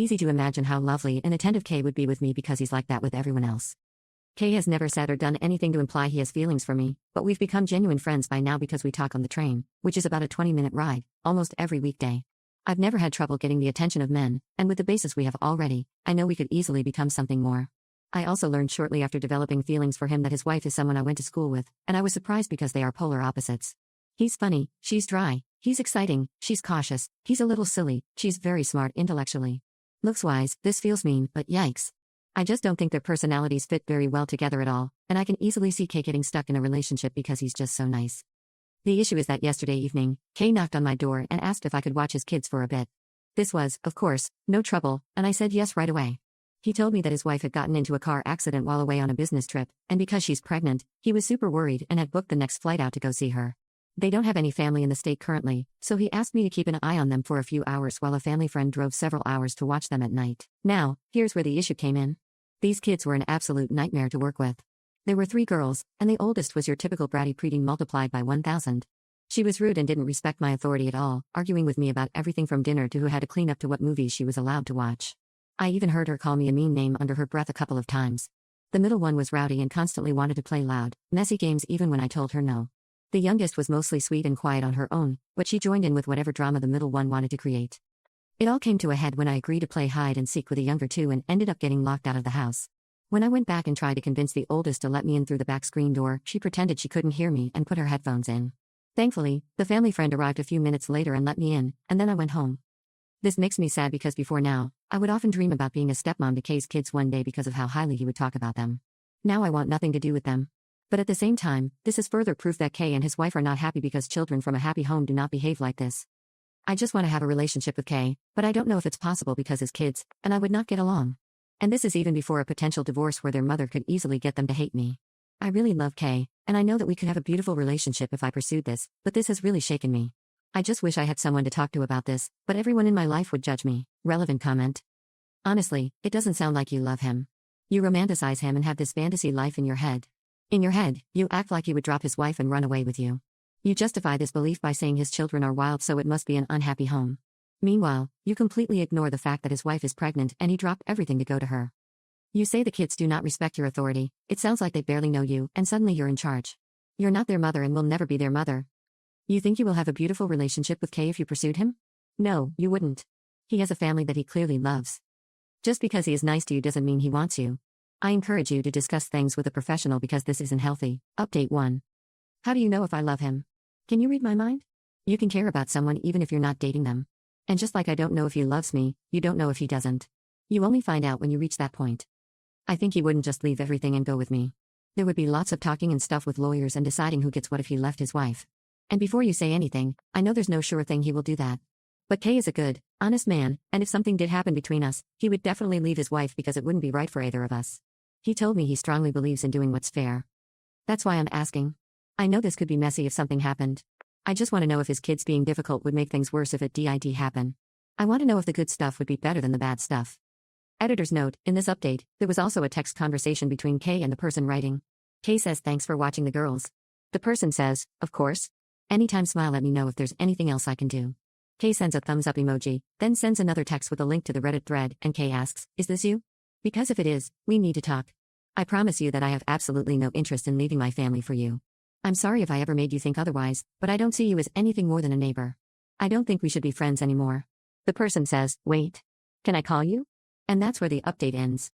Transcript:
Easy to imagine how lovely and attentive Kay would be with me because he's like that with everyone else. Kay has never said or done anything to imply he has feelings for me, but we've become genuine friends by now because we talk on the train, which is about a 20-minute ride, almost every weekday. I've never had trouble getting the attention of men, and with the basis we have already, I know we could easily become something more. I also learned shortly after developing feelings for him that his wife is someone I went to school with, and I was surprised because they are polar opposites. He's funny, she's dry, he's exciting, she's cautious, he's a little silly, she's very smart intellectually. Looks-wise, this feels mean, but yikes. I just don't think their personalities fit very well together at all, and I can easily see Kay getting stuck in a relationship because he's just so nice. The issue is that yesterday evening, Kay knocked on my door and asked if I could watch his kids for a bit. This was, of course, no trouble, and I said yes right away. He told me that his wife had gotten into a car accident while away on a business trip, and because she's pregnant, he was super worried and had booked the next flight out to go see her. They don't have any family in the state currently, so he asked me to keep an eye on them for a few hours while a family friend drove several hours to watch them at night. Now, here's where the issue came in. These kids were an absolute nightmare to work with. There were 3 girls, and the oldest was your typical bratty preteen multiplied by 1,000. She was rude and didn't respect my authority at all, arguing with me about everything from dinner to who had to clean up to what movies she was allowed to watch. I even heard her call me a mean name under her breath a couple of times. The middle one was rowdy and constantly wanted to play loud, messy games even when I told her no. The youngest was mostly sweet and quiet on her own, but she joined in with whatever drama the middle one wanted to create. It all came to a head when I agreed to play hide and seek with the younger 2 and ended up getting locked out of the house. When I went back and tried to convince the oldest to let me in through the back screen door, she pretended she couldn't hear me and put her headphones in. Thankfully, the family friend arrived a few minutes later and let me in, and then I went home. This makes me sad because before now, I would often dream about being a stepmom to Kay's kids one day because of how highly he would talk about them. Now I want nothing to do with them. But at the same time, this is further proof that Kay and his wife are not happy because children from a happy home do not behave like this. I just want to have a relationship with Kay, but I don't know if it's possible because his kids, and I would not get along. And this is even before a potential divorce where their mother could easily get them to hate me. I really love Kay, and I know that we could have a beautiful relationship if I pursued this, but this has really shaken me. I just wish I had someone to talk to about this, but everyone in my life would judge me. Relevant comment. Honestly, it doesn't sound like you love him. You romanticize him and have this fantasy life in your head. In your head, you act like he would drop his wife and run away with you. You justify this belief by saying his children are wild, so it must be an unhappy home. Meanwhile, you completely ignore the fact that his wife is pregnant and he dropped everything to go to her. You say the kids do not respect your authority. It sounds like they barely know you, and suddenly you're in charge. You're not their mother and will never be their mother. You think you will have a beautiful relationship with Kay if you pursued him? No, you wouldn't. He has a family that he clearly loves. Just because he is nice to you doesn't mean he wants you. I encourage you to discuss things with a professional because this isn't healthy. Update 1. How do you know if I love him? Can you read my mind? You can care about someone even if you're not dating them. And just like I don't know if he loves me, you don't know if he doesn't. You only find out when you reach that point. I think he wouldn't just leave everything and go with me. There would be lots of talking and stuff with lawyers and deciding who gets what if he left his wife. And before you say anything, I know there's no sure thing he will do that. But Kay is a good, honest man, and if something did happen between us, he would definitely leave his wife because it wouldn't be right for either of us. He told me he strongly believes in doing what's fair. That's why I'm asking. I know this could be messy if something happened. I just want to know if his kids being difficult would make things worse if it did happen. I want to know if the good stuff would be better than the bad stuff. Editor's note, in this update, there was also a text conversation between Kay and the person writing. Kay says thanks for watching the girls. The person says, of course. Anytime, smile, let me know if there's anything else I can do. Kay sends a thumbs up emoji, then sends another text with a link to the Reddit thread, and Kay asks, is this you? Because if it is, we need to talk. I promise you that I have absolutely no interest in leaving my family for you. I'm sorry if I ever made you think otherwise, but I don't see you as anything more than a neighbor. I don't think we should be friends anymore. The person says, wait. Can I call you? And that's where the update ends.